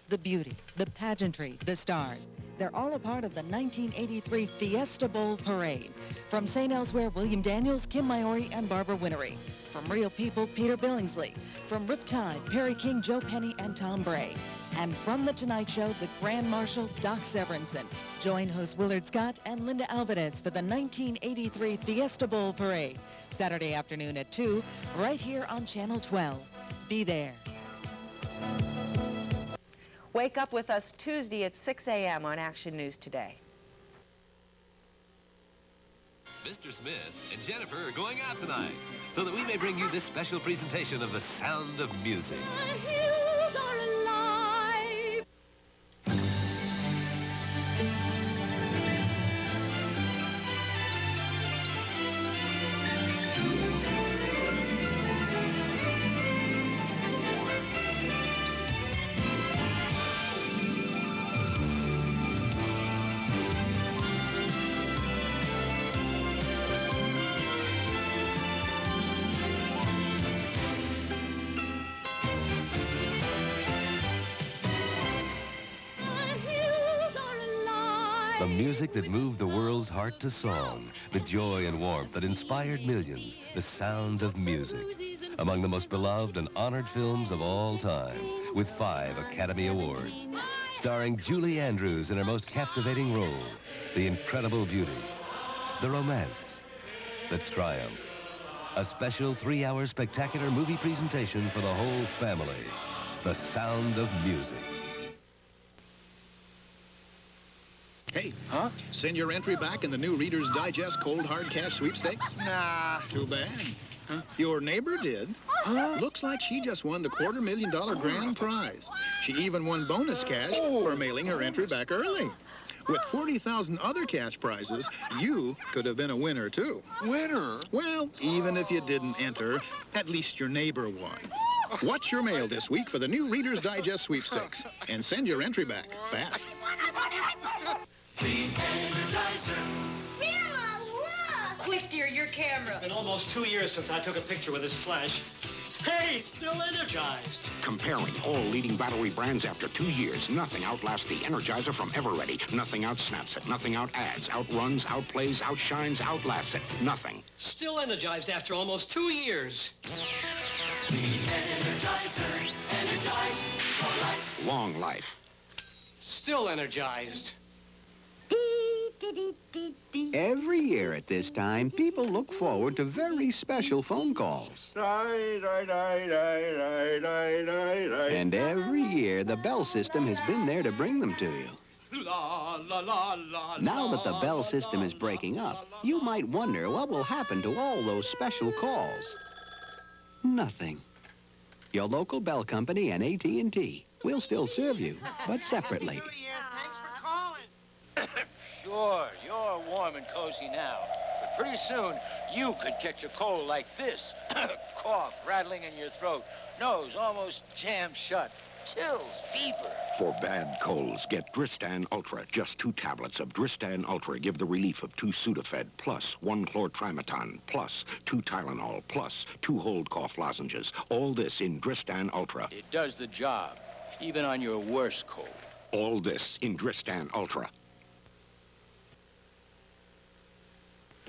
the beauty, the pageantry, the stars. They're all a part of the 1983 Fiesta Bowl Parade. From St. Elsewhere, William Daniels, Kim Maori, and Barbara Winnery. From Real People, Peter Billingsley. From Riptide, Perry King, Joe Penny, and Tom Bray. And from The Tonight Show, the Grand Marshal, Doc Severinsen. Join host Willard Scott and Linda Alvarez for the 1983 Fiesta Bowl Parade. Saturday afternoon at 2, right here on Channel 12. Be there. Wake up with us Tuesday at 6 a.m. on Action News Today. Mr. Smith and Jennifer are going out tonight so that we may bring you this special presentation of the sound of music. The hills are alive. The music that moved the world's heart to song, the joy and warmth that inspired millions, the sound of music. Among the most beloved and honored films of all time, with 5 Academy Awards. Starring Julie Andrews in her most captivating role, the incredible beauty, the romance, the triumph. A special 3-hour spectacular movie presentation for the whole family. The Sound of Music. Hey, huh? Send your entry back in the new Reader's Digest Cold Hard Cash Sweepstakes? Nah. Too bad. Huh? Your neighbor did. Huh? Looks like she just won the $250,000 grand prize. She even won bonus cash for mailing her entry back early. With 40,000 other cash prizes, you could have been a winner, too. Winner? Well, even if you didn't enter, at least your neighbor won. Watch your mail this week for the new Reader's Digest Sweepstakes. And send your entry back fast. Clean Energizer. Grandma, look! Quick, dear, your camera. It's been almost 2 years since I took a picture with this flash. Hey, it's still energized. Comparing all leading battery brands after 2 years, nothing outlasts the Energizer from Ever-Ready. Nothing outsnaps it. Nothing outadds, outruns, outplays, outshines, outlasts it. Nothing. Still energized after almost 2 years. Clean Energizer. Energized for life. Long life. Still energized. Every year at this time, people look forward to very special phone calls. And every year, the Bell system has been there to bring them to you. Now that the Bell system is breaking up, you might wonder what will happen to all those special calls. Nothing. Your local Bell company and AT&T will still serve you, but separately. Thanks for calling. Sure, you're warm and cozy now. But pretty soon, you could catch a cold like this. Cough, rattling in your throat, nose almost jammed shut, chills, fever. For bad colds, get Dristan Ultra. Just 2 tablets of Dristan Ultra give the relief of 2 Sudafed, plus 1 chlortrimeton, plus 2 Tylenol, plus 2 hold cough lozenges. All this in Dristan Ultra. It does the job, even on your worst cold. All this in Dristan Ultra.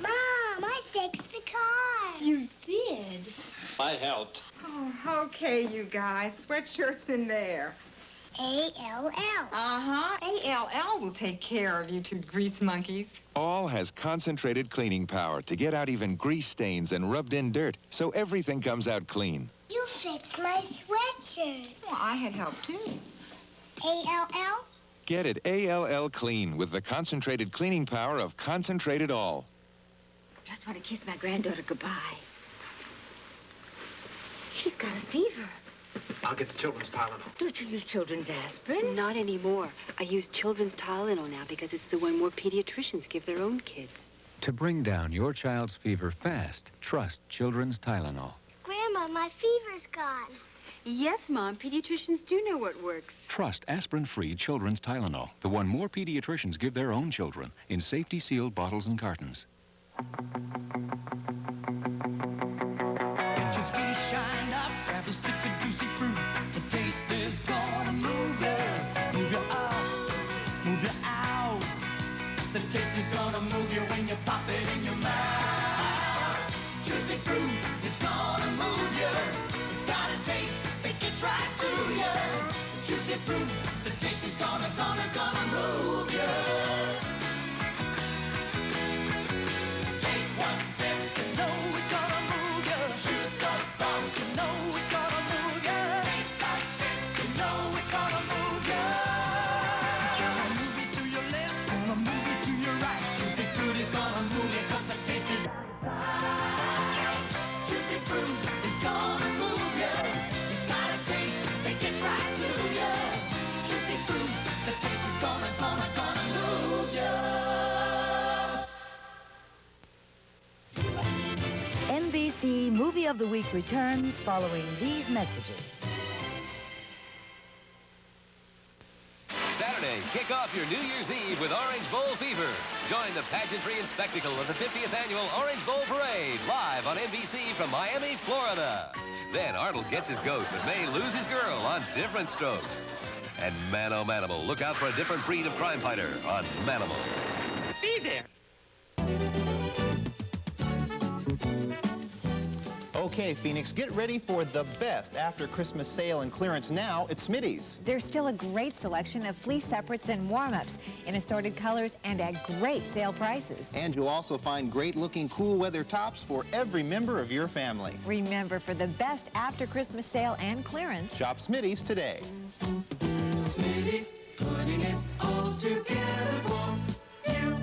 Mom, I fixed the car. You did? I helped. Oh, okay, you guys. Sweatshirt's in there. A-L-L. Uh-huh. A-L-L will take care of you 2 grease monkeys. All has concentrated cleaning power to get out even grease stains and rubbed-in dirt, so everything comes out clean. You fixed my sweatshirt. Well, I had help, too. A-L-L? Get it ALL Clean with the concentrated cleaning power of Concentrated All. Just want to kiss my granddaughter goodbye. She's got a fever. I'll get the children's Tylenol. Don't you use children's aspirin? Not anymore. I use children's Tylenol now because it's the one more pediatricians give their own kids. To bring down your child's fever fast, trust Children's Tylenol. Grandma, my fever's gone. Yes, Mom. Pediatricians do know what works. Trust aspirin-free Children's Tylenol, the one more pediatricians give their own children, in safety-sealed bottles and cartons. Get your skin shined up, grab a stick of juicy fruit. The taste is gonna move you. of the Week returns following these messages. Saturday, kick off your New Year's Eve with Orange Bowl Fever. Join the pageantry and spectacle of the 50th Annual Orange Bowl Parade, live on NBC from Miami, Florida. Then Arnold gets his goat, but may lose his girl on Diff'rent strokes. And Manimal, look out for a different breed of crime fighter on Manimal. Be there. Okay, Phoenix, get ready for the best after Christmas sale and clearance now at Smitty's. There's still a great selection of fleece separates and warm-ups in assorted colors and at great sale prices. And you'll also find great-looking cool weather tops for every member of your family. Remember, for the best after Christmas sale and clearance, shop Smitty's today. Smitty's, putting it all together for you.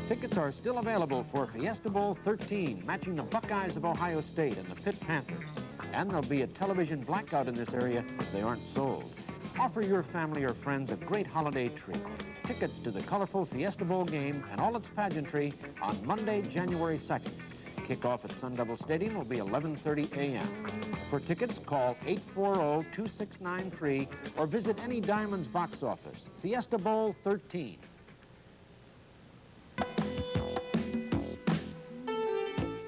Tickets are still available for Fiesta Bowl 13, matching the Buckeyes of Ohio State and the Pitt Panthers. And there'll be a television blackout in this area as they aren't sold. Offer your family or friends a great holiday treat. Tickets to the colorful Fiesta Bowl game and all its pageantry on Monday, January 2nd. Kickoff at Sun Devil Stadium will be 11:30 a.m. For tickets, call 840-2693 or visit any Diamonds box office. Fiesta Bowl 13.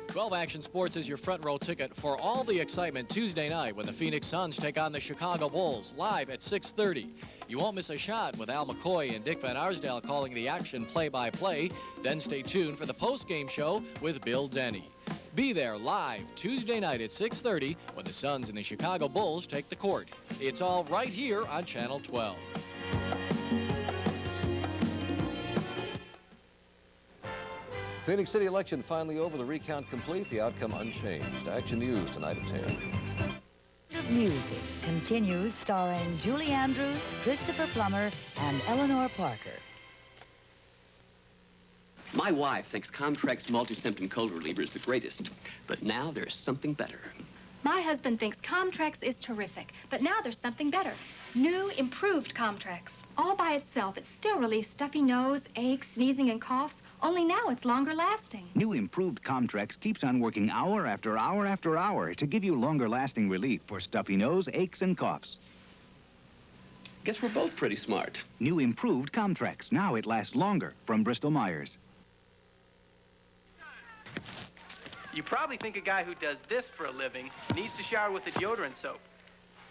12 Action Sports is your front row ticket for all the excitement Tuesday night when the Phoenix Suns take on the Chicago Bulls, live at 6:30. You won't miss a shot with Al McCoy and Dick Van Arsdale calling the action play-by-play. Then stay tuned for the post-game show with Bill Denny. Be there live Tuesday night at 6:30 when the Suns and the Chicago Bulls take the court. It's all right here on Channel 12. Phoenix City election finally over, the recount complete, the outcome unchanged. Action News tonight at 10. Of Music continues starring Julie Andrews, Christopher Plummer, and Eleanor Parker. My wife thinks Comtrex multi-symptom cold reliever is the greatest, but now there's something better. My husband thinks Comtrex is terrific, but now there's something better. New, improved Comtrex. All by itself, it still relieves stuffy nose, aches, sneezing, and coughs, only now it's longer lasting. New improved Comtrex keeps on working hour after hour after hour to give you longer lasting relief for stuffy nose, aches, and coughs. Guess we're both pretty smart. New improved Comtrex. Now it lasts longer from Bristol-Myers. You probably think a guy who does this for a living needs to shower with a deodorant soap.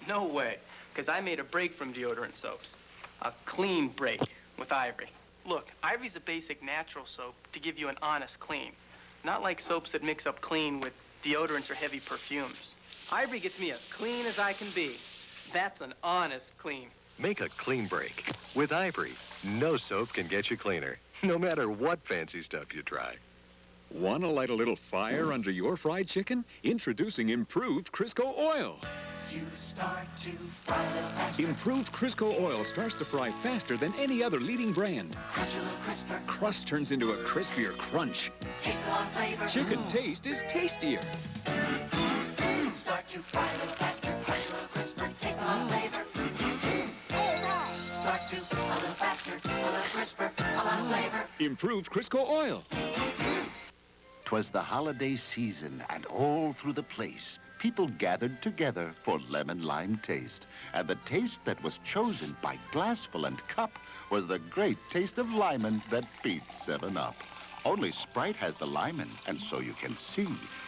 No way, because I made a break from deodorant soaps. A clean break with Ivory. Look, Ivory's a basic natural soap to give you an honest clean. Not like soaps that mix up clean with deodorants or heavy perfumes. Ivory gets me as clean as I can be. That's an honest clean. Make a clean break with Ivory. No soap can get you cleaner, no matter what fancy stuff you try. Want to light a little fire under your fried chicken? Introducing improved Crisco oil. You start to fry a little faster. Improved Crisco oil starts to fry faster than any other leading brand. Crunch a little crisper. Crust turns into a crispier crunch. Taste a lot of flavor. Chicken taste is tastier. Start to fry a little faster. Crunch a little crisper. Taste a lot of flavor. Start to a little faster. A little crisper. A lot of flavor. Improved Crisco oil. 'Twas the holiday season, and all through the place, people gathered together for lemon lime taste. And the taste that was chosen by glassful and cup was the great taste of limon that beats 7-Up. Only Sprite has the limon, and so you can see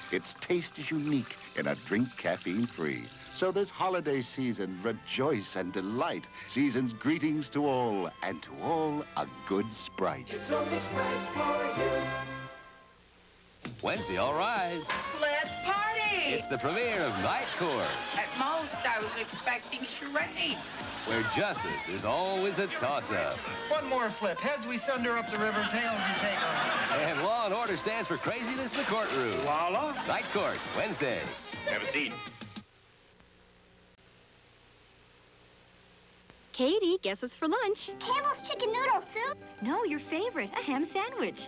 its taste is unique in a drink caffeine-free. So this holiday season, rejoice and delight. Season's greetings to all, and to all a good Sprite. It's only Sprite for you. Wednesday, all rise. Let's party! It's the premiere of Night Court, At most, I was expecting charades. where justice is always a toss-up. One more flip. Heads, we sunder up the river. Tails, you take off. And law and order stands for craziness in the courtroom. Voila. Night Court, Wednesday. Have a seat. Katie, guess what's for lunch? Campbell's chicken noodle soup. No, your favorite, a ham sandwich.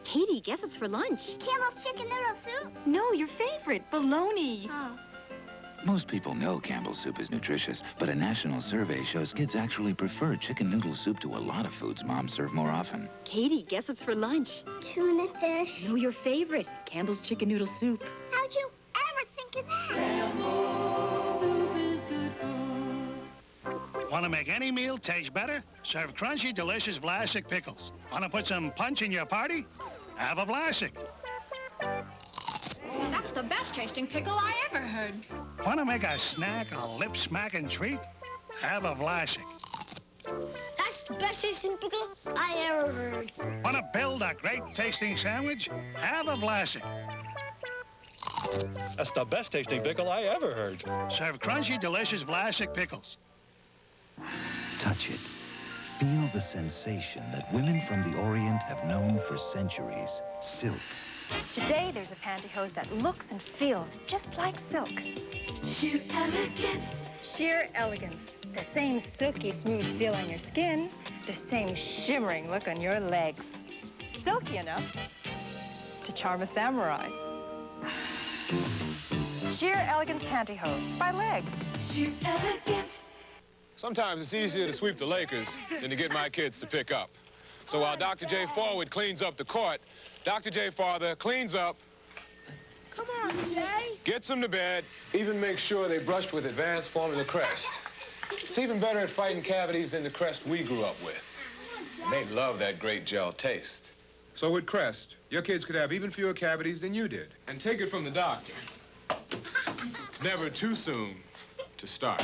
Katie, guess what's for lunch? Campbell's chicken noodle soup. No, your favorite, bologna. Oh. Most people know Campbell's soup is nutritious, but a national survey shows kids actually prefer chicken noodle soup to a lot of foods moms serve more often. Katie, guess what's for lunch? Tuna fish. No, your favorite, Campbell's chicken noodle soup. How'd you ever think of that? Soup is good Want to make any meal taste better? Serve crunchy, delicious Vlasic pickles. Want to put some punch in your party? Have a Vlasic. That's the best tasting pickle I ever heard. Want to make a snack a lip-smacking treat? Have a Vlasic. That's the best tasting pickle I ever heard. Want to build a great tasting sandwich? Have a Vlasic. That's the best tasting pickle I ever heard. Serve crunchy, delicious Vlasic pickles. Touch it. Feel the sensation that women from the Orient have known for centuries. Silk. Today, there's a pantyhose that looks and feels just like silk. Sheer elegance. Sheer elegance. The same silky smooth feel on your skin, the same shimmering look on your legs. Silky enough to charm a samurai. Sheer elegance pantyhose by Legs. Sheer elegance. Sometimes it's easier to sweep the Lakers than to get my kids to pick up. So while Dr. J. Forward cleans up the court, Dr. J. Father cleans up, Come on, Jay. gets them to bed, even makes sure they brushed with Advanced Formula Crest. It's even better at fighting cavities than the Crest we grew up with. And they love that great gel taste. So with Crest, your kids could have even fewer cavities than you did. And take it from the doctor. It's never too soon to start.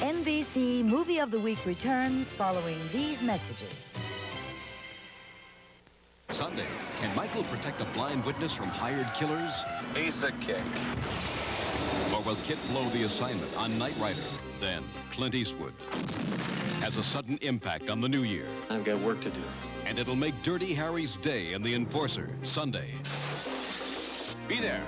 NBC Movie of the Week returns following these messages. Sunday, can Michael protect a blind witness from hired killers? Piece of cake. Or will Kit blow the assignment on Knight Rider? Then, Clint Eastwood has a sudden impact on the new year. I've got work to do. And it'll make Dirty Harry's day in The Enforcer, Sunday. Be there.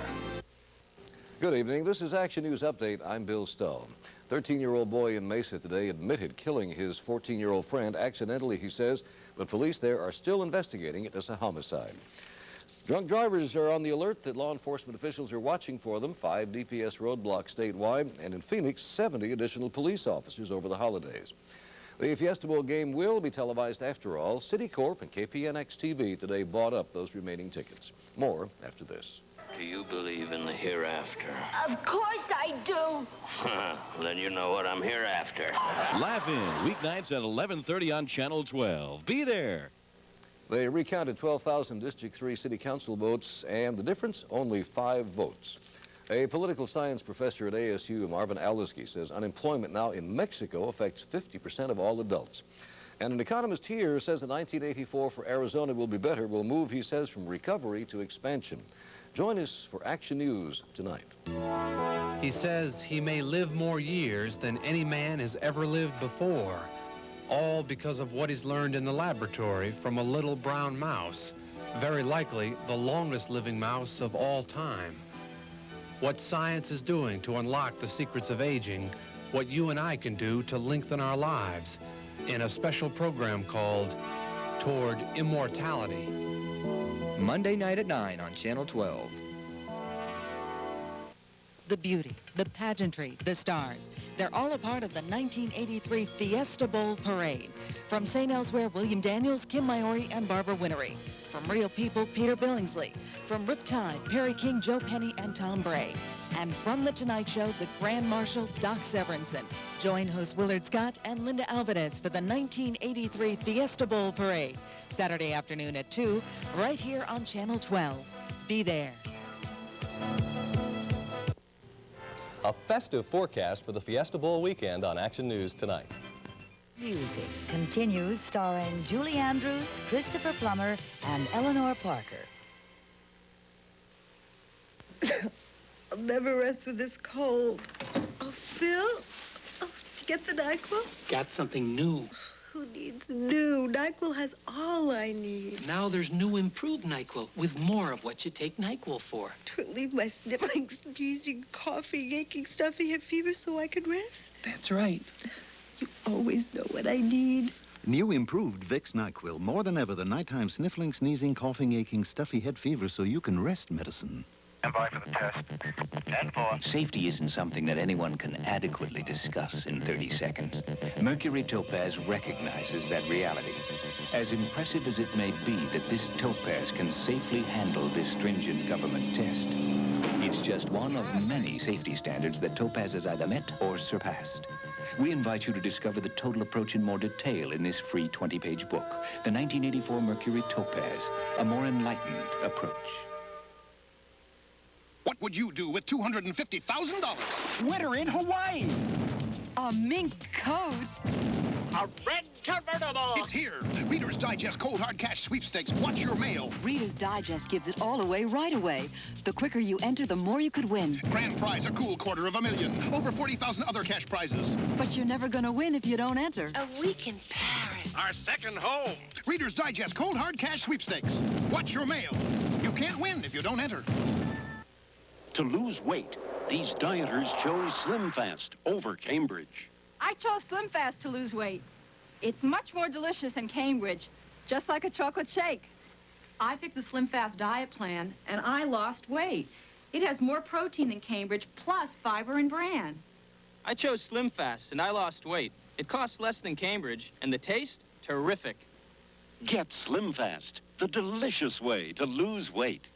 Good evening. This is Action News Update. I'm Bill Stone. 13-year-old boy in Mesa today admitted killing his 14-year-old friend accidentally, he says, but police there are still investigating it as a homicide. Drunk drivers are on the alert that law enforcement officials are watching for them. 5 DPS roadblocks statewide, and in Phoenix, 70 additional police officers over the holidays. The Fiesta Bowl game will be televised after all. Citicorp and KPNX-TV today bought up those remaining tickets. More after this. Do you believe in the hereafter? Of course I do. Then you know what I'm here after. Laugh In, weeknights at 11:30 on Channel 12. Be there. They recounted 12,000 District 3 City Council votes, and the difference, only 5 votes. A political science professor at ASU, Marvin Aliski, says unemployment now in Mexico affects 50% of all adults. And an economist here says that 1984 for Arizona will be better, will move, he says, from recovery to expansion. Join us for Action News tonight. He says he may live more years than any man has ever lived before, all because of what he's learned in the laboratory from a little brown mouse, very likely the longest living mouse of all time. What science is doing to unlock the secrets of aging, what you and I can do to lengthen our lives, in a special program called Toward Immortality. Monday night at 9 on Channel 12. The beauty, the pageantry, the stars. They're all a part of the 1983 Fiesta Bowl Parade. From St. Elsewhere, William Daniels, Kim Maori, and Barbara Winnery. From Real People, Peter Billingsley. From Riptide, Perry King, Joe Penny, and Tom Bray. And from The Tonight Show, the Grand Marshal, Doc Severinsen. Join host Willard Scott and Linda Alvarez for the 1983 Fiesta Bowl Parade. Saturday afternoon at 2, right here on Channel 12. Be there. A festive forecast for the Fiesta Bowl weekend on Action News tonight. Music continues starring Julie Andrews, Christopher Plummer, and Eleanor Parker. I'll never rest with this cold. Oh, Phil? Oh, did you get the NyQuil? Got something new. Who needs new? NyQuil has all I need. Now there's new improved NyQuil with more of what you take NyQuil for. To relieve my sniffling, sneezing, coughing, aching, stuffy head fever so I can rest. That's right. You always know what I need. New improved Vicks NyQuil. More than ever, the nighttime sniffling, sneezing, coughing, aching, stuffy head fever so you can rest medicine. Stand by for the test. 10-4. Safety isn't something that anyone can adequately discuss in 30 seconds. Mercury Topaz recognizes that reality. As impressive as it may be that this Topaz can safely handle this stringent government test, it's just one of many safety standards that Topaz has either met or surpassed. We invite you to discover the total approach in more detail in this free 20-page book, the 1984 Mercury Topaz, a more enlightened approach. What would you do with $250,000? Winter in Hawaii. A mink coat. A red convertible. It's here. Reader's Digest Cold Hard Cash Sweepstakes. Watch your mail. Reader's Digest gives it all away right away. The quicker you enter, the more you could win. Grand prize, a cool $250,000. Over 40,000 other cash prizes. But you're never going to win if you don't enter. A week in Paris. Our second home. Reader's Digest Cold Hard Cash Sweepstakes. Watch your mail. You can't win if you don't enter. To lose weight, these dieters chose Slim Fast over Cambridge. I chose Slim Fast to lose weight. It's much more delicious than Cambridge, just like a chocolate shake. I picked the Slim Fast diet plan, and I lost weight. It has more protein than Cambridge, plus fiber and bran. I chose Slim Fast, and I lost weight. It costs less than Cambridge, and the taste, terrific. Get Slim Fast, the delicious way to lose weight.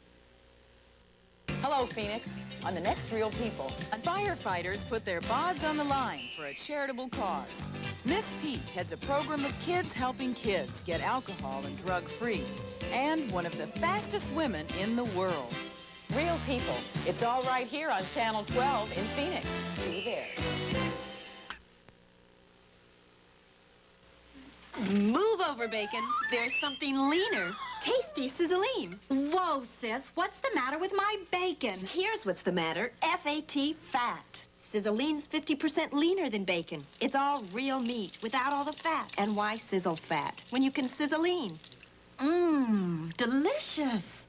Hello, Phoenix. On the next Real People, firefighters put their bods on the line for a charitable cause. Miss Pete heads a program of kids helping kids get alcohol and drug-free, and one of the fastest women in the world. Real People. It's all right here on Channel 12 in Phoenix. See you there. Move over, Bacon. There's something leaner. Tasty sizzling. Whoa, sis. What's the matter with my bacon? Here's what's the matter. F-A-T, fat. Sizzline's 50% leaner than bacon. It's all real meat without all the fat. And why sizzle fat when you can sizzline? Mmm, delicious.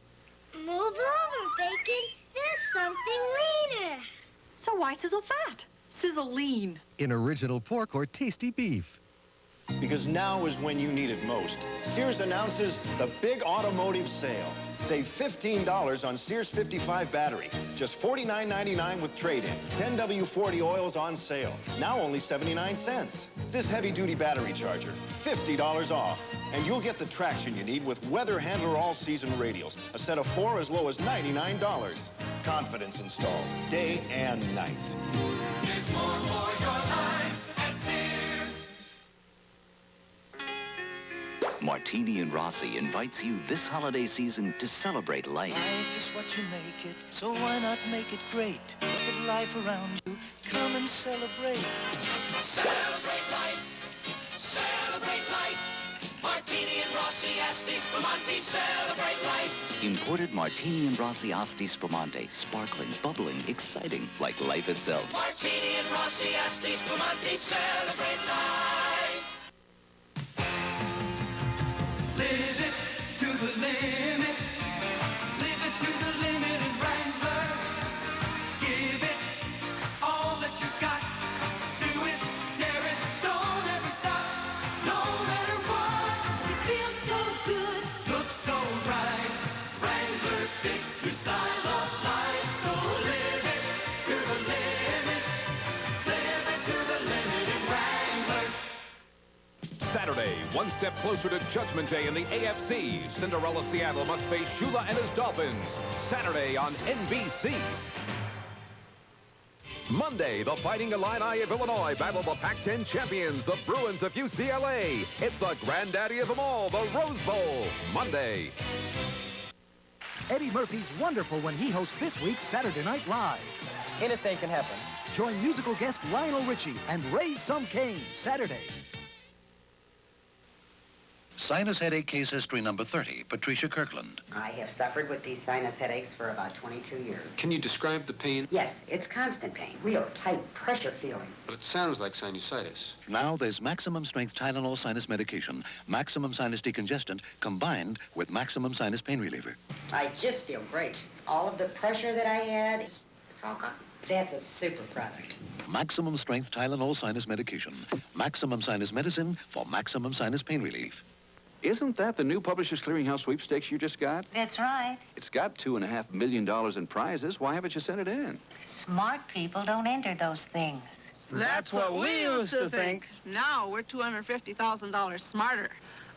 Move over, Bacon. There's something leaner. So why sizzle fat? Sizzle lean. In original pork or tasty beef. Because now is when you need it most. Sears announces the big automotive sale. Save $15 on Sears 55 battery. Just $49.99 with trade-in. 10W40 oils on sale. Now only 79 cents. This heavy-duty battery charger, $50 off. And you'll get the traction you need with Weather Handler all-season radials. A set of 4 as low as $99. Confidence installed, day and night. There's more for your life at Sears. Martini and Rossi invites you this holiday season to celebrate life. Life is what you make it, so why not make it great? Look at life around you, come and celebrate. Celebrate life, celebrate life. Martini and Rossi, Asti Spumante, celebrate life. Imported Martini and Rossi Asti Spumante, sparkling, bubbling, exciting, like life itself. Martini and Rossi, Asti Spumante, celebrate life. Live it to the limit. Live it to the limit in Wrangler. Give it all that you've got. Do it, dare it, don't ever stop. No matter what, it feels so good. Looks so right. Wrangler fits your style of life. So live it to the limit. Live it to the limit in Wrangler. Saturday, one step closer to Judgment Day in the AFC. Cinderella Seattle must face Shula and his Dolphins. Saturday on NBC. Monday, the Fighting Illini of Illinois battle the Pac-10 champions, the Bruins of UCLA. It's the granddaddy of them all, the Rose Bowl. Monday. Eddie Murphy's wonderful when he hosts this week's Saturday Night Live. Anything can happen. Join musical guest Lionel Richie and Raise Some Cane Saturday. Sinus headache case history number 30, Patricia Kirkland. I have suffered with these sinus headaches for about 22 years. Can you describe the pain? Yes, it's constant pain, real tight pressure feeling. But it sounds like sinusitis. Now there's maximum strength Tylenol sinus medication, maximum sinus decongestant, combined with maximum sinus pain reliever. I just feel great. All of the pressure that I had, it's all gone. That's a super product. Maximum strength Tylenol sinus medication, maximum sinus medicine for maximum sinus pain relief. Isn't that the new Publishers Clearinghouse Sweepstakes you just got? That's right. It's got $2.5 million in prizes. Why haven't you sent it in? Smart people don't enter those things. That's what we used to think. Now we're $250,000 smarter.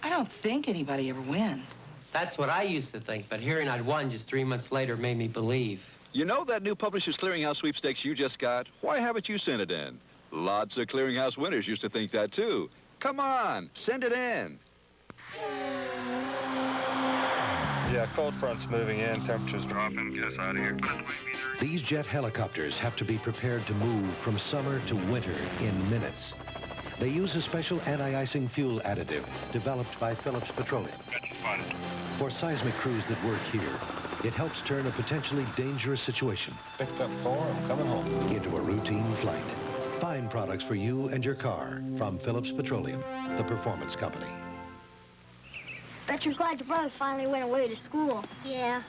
I don't think anybody ever wins. That's what I used to think, but hearing I'd won just 3 months later made me believe. You know that new Publishers Clearinghouse Sweepstakes you just got? Why haven't you sent it in? Lots of Clearinghouse winners used to think that, too. Come on, send it in. Yeah, cold front's moving in, temperature's dropping. Get us out of here. These jet helicopters have to be prepared to move from summer to winter in minutes. They use a special anti-icing fuel additive developed by Phillips Petroleum. For seismic crews that work here, it helps turn a potentially dangerous situation Picked up 4, I'm coming home. into a routine flight. Fine products for you and your car from Phillips Petroleum, the performance company. Bet you're glad your brother finally went away to school. Yeah.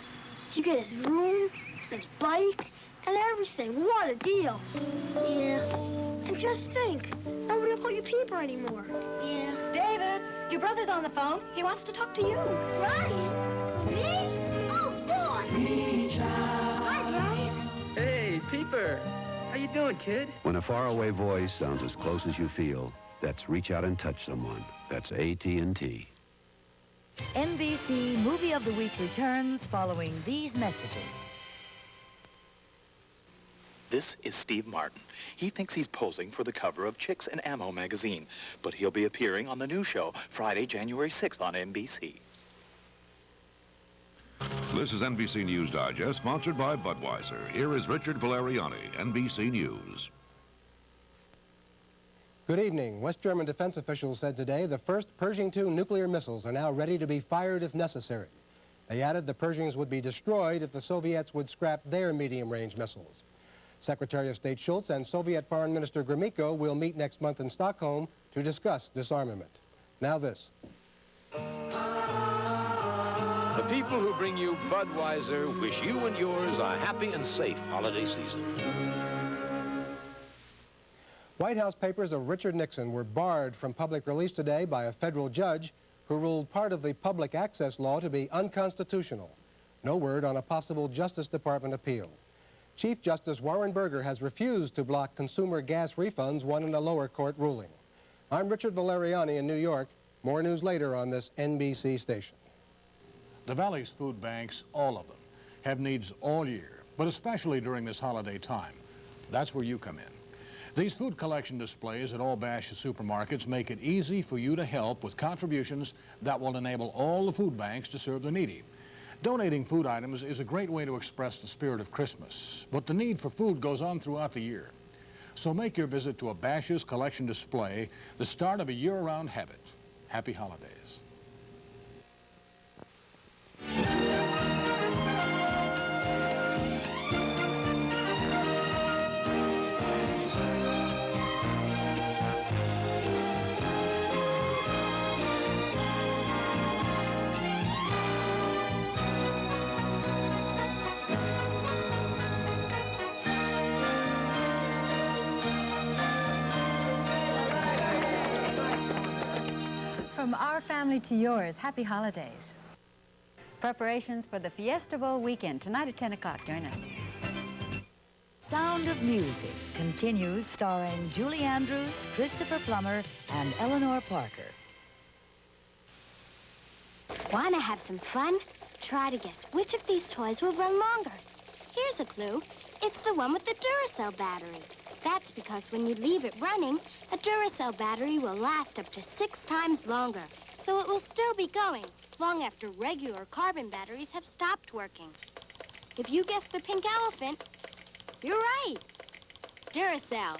You get his room, his bike, and everything. What a deal. Yeah. And just think, nobody will call you Peeper anymore. Yeah. David, your brother's on the phone. He wants to talk to you. Ryan? Me? Oh, boy. Reach out. Hi, Brian. Hey, Peeper. How you doing, kid? When a faraway voice sounds as close as you feel, that's reach out and touch someone. That's AT&T. NBC Movie of the Week returns following these messages. This is Steve Martin. He thinks he's posing for the cover of Chicks and Ammo magazine, but he'll be appearing on the new show Friday, January 6th on NBC. This is NBC News Digest, sponsored by Budweiser. Here is Richard Valeriani, NBC News. Good evening. West German defense officials said today the first Pershing II nuclear missiles are now ready to be fired if necessary. They added the Pershings would be destroyed if the Soviets would scrap their medium-range missiles. Secretary of State Schultz and Soviet Foreign Minister Gromyko will meet next month in Stockholm to discuss disarmament. Now this. The people who bring you Budweiser wish you and yours a happy and safe holiday season. White House papers of Richard Nixon were barred from public release today by a federal judge who ruled part of the public access law to be unconstitutional. No word on a possible Justice Department appeal. Chief Justice Warren Burger has refused to block consumer gas refunds won in a lower court ruling. I'm Richard Valeriani in New York. More news later on this NBC station. The Valley's food banks, all of them, have needs all year, but especially during this holiday time. That's where you come in. These food collection displays at all Bash's supermarkets make it easy for you to help with contributions that will enable all the food banks to serve the needy. Donating food items is a great way to express the spirit of Christmas, but the need for food goes on throughout the year. So make your visit to a Bash's collection display the start of a year-round habit. Happy holidays. From our family to yours, happy holidays. Preparations for the Fiesta Bowl weekend tonight at 10 o'clock. Join us. Sound of Music continues starring Julie Andrews, Christopher Plummer, and Eleanor Parker. Wanna have some fun? Try to guess which of these toys will run longer. Here's a clue. It's the one with the Duracell battery. That's because when you leave it running, a Duracell battery will last up to 6 times longer. So it will still be going, long after regular carbon batteries have stopped working. If you guessed the pink elephant, you're right. Duracell.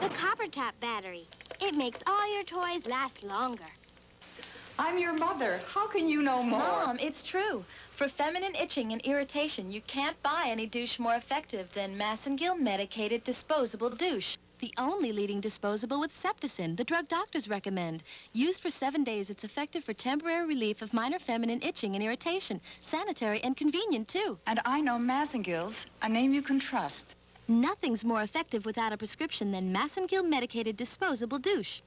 The copper top battery. It makes all your toys last longer. I'm your mother. How can you know more? Mom, it's true. For feminine itching and irritation, you can't buy any douche more effective than Massengill medicated disposable douche. The only leading disposable with Septicin, the drug doctors recommend. Used for 7 days, it's effective for temporary relief of minor feminine itching and irritation. Sanitary and convenient, too. And I know Massengill's, a name you can trust. Nothing's more effective without a prescription than Massengill medicated disposable douche.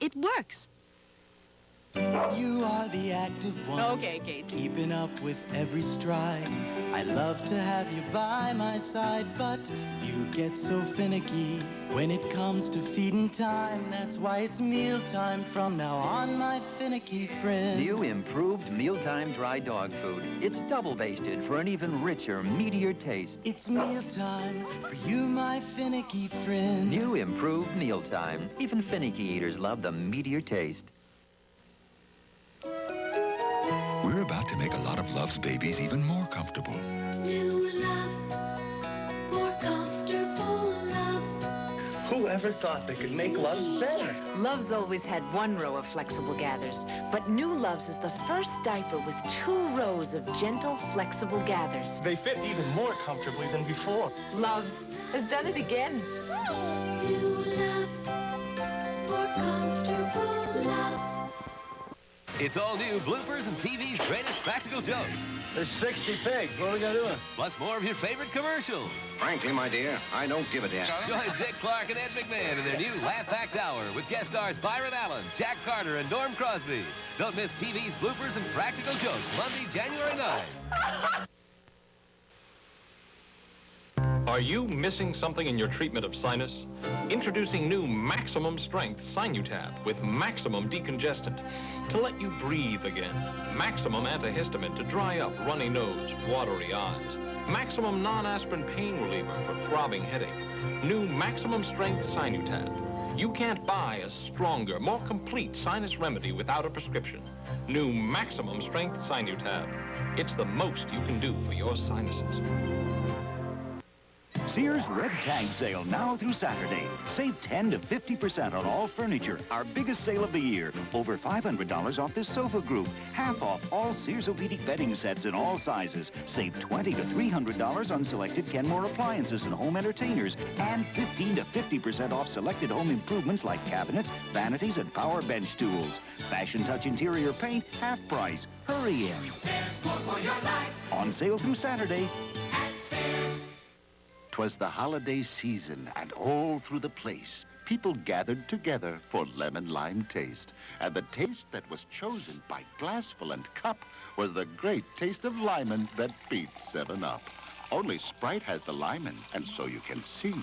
It works. You are the active one. Okay, Kate. Keeping up with every stride. I love to have you by my side, but you get so finicky when it comes to feeding time. That's why it's mealtime from now on, my finicky friend. New improved mealtime dry dog food. It's double basted for an even richer, meatier taste. It's mealtime for you, my finicky friend. New improved mealtime. Even finicky eaters love the meatier taste. We're about to make a lot of Love's babies even more comfortable. New Loves, more comfortable Loves. Whoever thought they could make Loves better? Love's always had one row of flexible gathers, but New Loves is the first diaper with 2 rows of gentle, flexible gathers. They fit even more comfortably than before. Love's has done it again. New Loves, more comfortable Loves. It's all new bloopers and TV's greatest practical jokes. There's 60 pigs. What are we gonna do? Plus more of your favorite commercials. Frankly, my dear, I don't give a damn. Join Dick Clark and Ed McMahon in their new Laugh-Packed Hour with guest stars Byron Allen, Jack Carter, and Norm Crosby. Don't miss TV's bloopers and practical jokes, Monday, January 9. Are you missing something in your treatment of sinus? Introducing new maximum strength Sinutab with maximum decongestant to let you breathe again. Maximum antihistamine to dry up runny nose, watery eyes. Maximum non-aspirin pain reliever for throbbing headache. New maximum strength Sinutab. You can't buy a stronger, more complete sinus remedy without a prescription. New maximum strength Sinutab. It's the most you can do for your sinuses. Sears Red Tag Sale now through Saturday. Save 10 to 50% on all furniture. Our biggest sale of the year. Over $500 off this sofa group. Half off all Sears Orthopedic bedding sets in all sizes. Save $20 to $300 on selected Kenmore appliances and home entertainers. And 15 to 50% off selected home improvements like cabinets, vanities, and power bench tools. Fashion Touch interior paint, half price. Hurry in. There's more for your life. On sale through Saturday. At Sears. 'Twas the holiday season, and all through the place, people gathered together for lemon-lime taste. And the taste that was chosen by glassful and cup was the great taste of limon that beat 7-Up. Only Sprite has the limon, and so you can see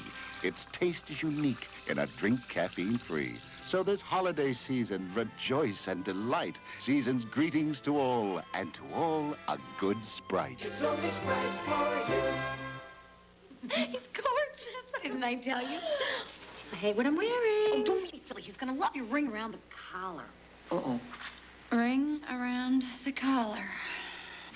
its taste is unique in a drink caffeine-free. So this holiday season, rejoice and delight. Season's greetings to all, and to all a good Sprite. It's only Sprite for you. He's gorgeous. Didn't I tell you? I hate what I'm wearing. Oh, don't be silly. He's gonna love your ring around the collar. Uh-oh. Ring around the collar.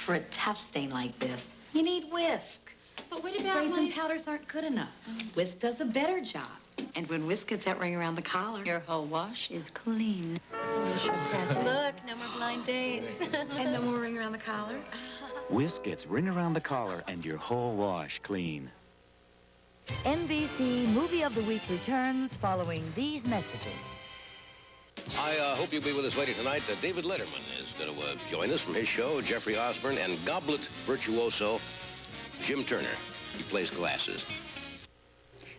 For a tough stain like this, you need whisk. But what about sprays and powders aren't good enough. Whisk does a better job. And when Whisk gets that ring around the collar, your whole wash is clean. Look, no more blind dates. And no more ring around the collar. Whisk gets ring around the collar and your whole wash clean. NBC Movie of the Week returns following these messages. I hope you'll be with us later tonight. David Letterman is going to join us from his show, Jeffrey Osborne, and goblet virtuoso Jim Turner. He plays glasses.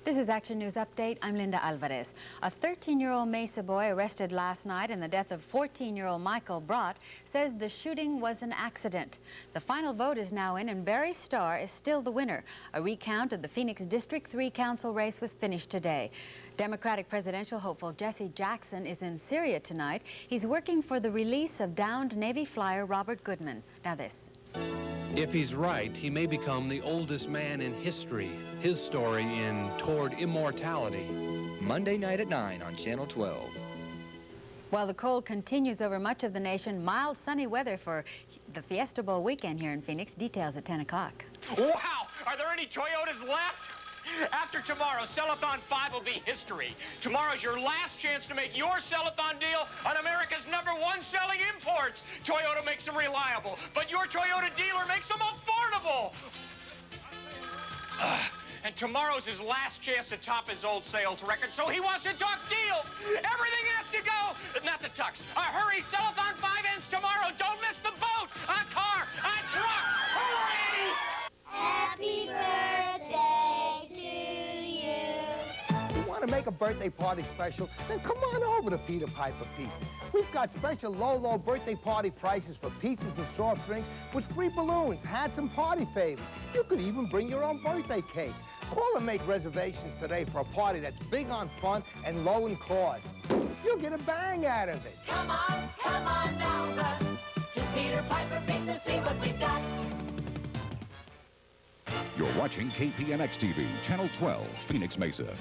This is Action News Update. I'm Linda Alvarez. A 13-year-old Mesa boy arrested last night in the death of 14-year-old Michael Brott says the shooting was an accident. The final vote is now in, and Barry Starr is still the winner. A recount of the Phoenix District 3 council race was finished today. Democratic presidential hopeful Jesse Jackson is in Syria tonight. He's working for the release of downed Navy flyer Robert Goodman. Now this. If he's right, he may become the oldest man in history. His story in Toward Immortality. Monday night at 9 on Channel 12. While the cold continues over much of the nation, mild sunny weather for the Fiesta Bowl weekend here in Phoenix. Details at 10 o'clock. Wow! Are there any Toyotas left? After tomorrow, Sellathon 5 will be history. Tomorrow's your last chance to make your Sellathon deal on America's #1 selling imports. Toyota makes them reliable, but your Toyota dealer makes them affordable. And tomorrow's his last chance to top his old sales record, so he wants to talk deals. Everything has to go. Not the tux. Hurry, Sellathon 5 ends tomorrow. Don't miss the boat, a car, a truck. Hurry! Happy birthday to you. You want to make a birthday party special, then come on over to Peter Piper Pizza. We've got special low birthday party prices for pizzas and soft drinks with free balloons, hats, and party favors. You could even bring your own birthday cake. Call and make reservations today for a party that's big on fun and low in cost. You'll get a bang out of it. Come on over to Peter Piper Pizza, see what we've got. You're watching KPNX-TV, Channel 12, Phoenix Mesa.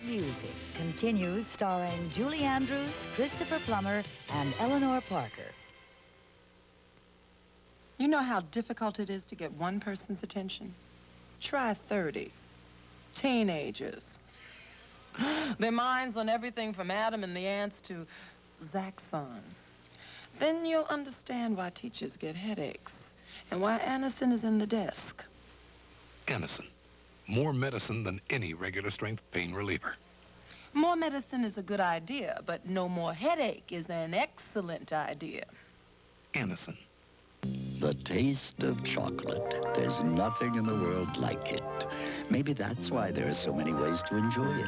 Music continues, starring Julie Andrews, Christopher Plummer, and Eleanor Parker. You know how difficult it is to get one person's attention? Try 30. Teenagers. Their minds on everything from Adam and the Ants to Zaxxon. Then you'll understand why teachers get headaches and why Anacin is in the desk. Anacin. More medicine than any regular strength pain reliever. More medicine is a good idea, but no more headache is an excellent idea. Anacin. The taste of chocolate. There's nothing in the world like it. Maybe that's why there are so many ways to enjoy it.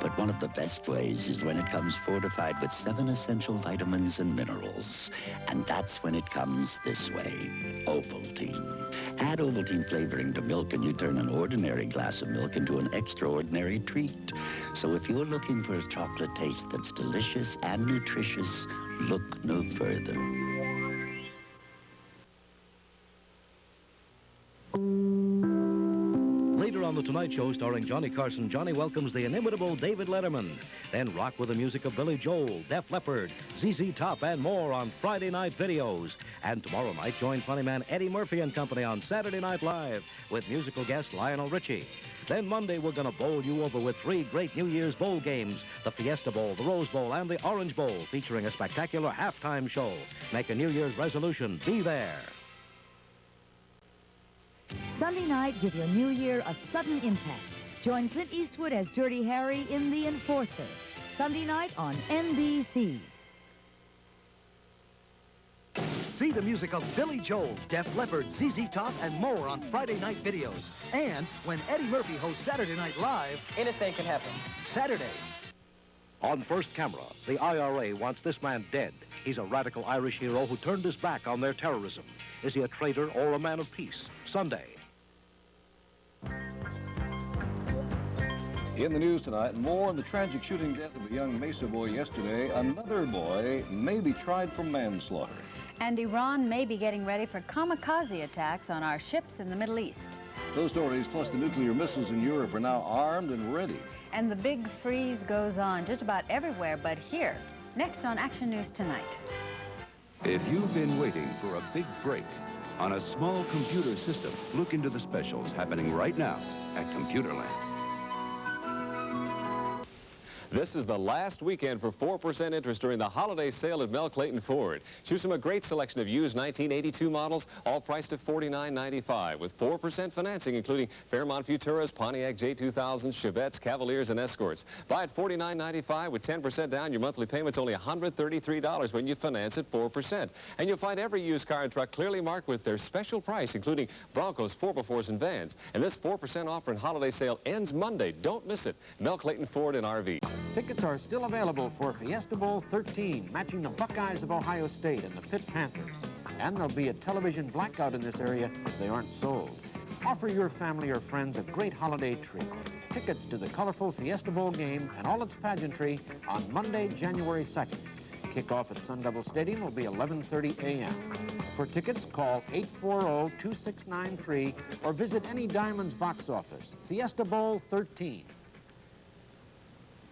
But one of the best ways is when it comes fortified with 7 essential vitamins and minerals. And that's when it comes this way, Ovaltine. Add Ovaltine flavoring to milk and you turn an ordinary glass of milk into an extraordinary treat. So if you're looking for a chocolate taste that's delicious and nutritious, look no further. Later on The Tonight Show, starring Johnny Carson, Johnny welcomes the inimitable David Letterman. Then rock with the music of Billy Joel, Def Leppard, ZZ Top, and more on Friday Night Videos. And tomorrow night, join funny man Eddie Murphy and company on Saturday Night Live with musical guest Lionel Richie. Then Monday, we're going to bowl you over with 3 great New Year's bowl games, the Fiesta Bowl, the Rose Bowl, and the Orange Bowl, featuring a spectacular halftime show. Make a New Year's resolution. Be there. Sunday night, give your new year a sudden impact. Join Clint Eastwood as Dirty Harry in The Enforcer. Sunday night on NBC. See the music of Billy Joel, Def Leppard, ZZ Top, and more on Friday Night Videos. And when Eddie Murphy hosts Saturday Night Live, anything can happen. Saturday. On First Camera, the IRA wants this man dead. He's a radical Irish hero who turned his back on their terrorism. Is he a traitor or a man of peace? Sunday. In the news tonight, more on the tragic shooting death of a young Mesa boy yesterday. Another boy may be tried for manslaughter. And Iran may be getting ready for kamikaze attacks on our ships in the Middle East. Those stories, plus the nuclear missiles in Europe, are now armed and ready. And the big freeze goes on just about everywhere but here. Next on Action News Tonight. If you've been waiting for a big break on a small computer system, look into the specials happening right now at Computerland. This is the last weekend for 4% interest during the holiday sale at Mel Clayton Ford. Choose from a great selection of used 1982 models, all priced at $49.95, with 4% financing, including Fairmont Futuras, Pontiac J2000s, Chevettes, Cavaliers, and Escorts. Buy at $49.95 with 10% down. Your monthly payment's only $133 when you finance at 4%. And you'll find every used car and truck clearly marked with their special price, including Broncos, 4x4s, and vans. And this 4% offer and holiday sale ends Monday. Don't miss it. Mel Clayton Ford and RV. Tickets are still available for Fiesta Bowl 13, matching the Buckeyes of Ohio State and the Pitt Panthers. And there'll be a television blackout in this area if they aren't sold. Offer your family or friends a great holiday treat. Tickets to the colorful Fiesta Bowl game and all its pageantry on Monday, January 2nd. Kickoff at Sun Devil Stadium will be 11:30 a.m. For tickets, call 840-2693 or visit any Diamonds box office. Fiesta Bowl 13.